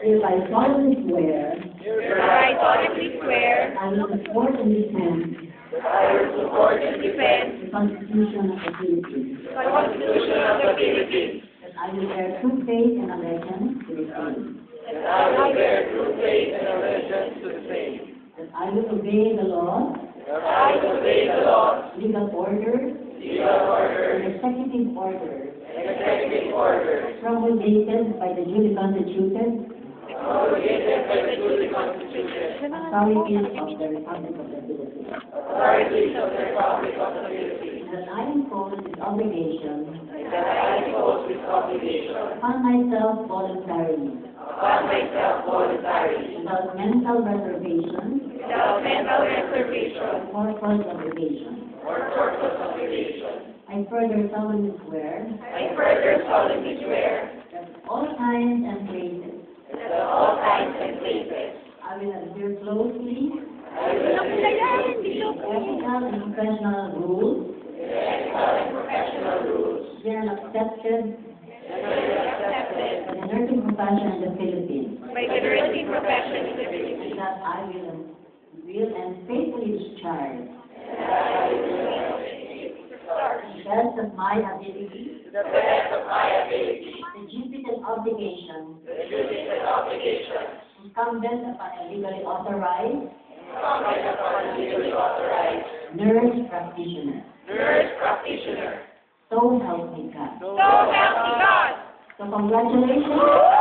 Hereby solemnly swear I solemnly swear I will support and defend I will support and defend the Constitution of the Philippines, the Constitution of the Philippines, that I will bear true faith and allegiance to the same, that I will bear true faith and allegiance to the same, that I will obey the laws, that I will obey the laws, legal orders, legal orders, and executive orders and executive orders promulgated by the duly constituted promulgated by the duly constituted authorities of the Republic of the Philippines, authorities of the Republic of the Philippines, and that I impose this obligation and that I impose this obligation upon myself voluntarily, upon myself voluntarily, without mental reservation without mental reservation or false obligation. or purpose obligation. I further solemnly swear I further solemnly swear that at all times and places that at all times and places I will adhere closely I will adhere to ethical and professional rules the ethical and professional rules generally accepted generally accepted by the nursing profession in the Philippines, by the nursing profession in the Philippines, that I will and faithfully discharge and that I will to the best of my ability to the best of my ability the duties and obligations the duties and obligations incumbent upon a legally authorized incumbent upon a legally authorized nurse practitioner. nurse practitioner. So help me God. So help me God! So congratulations.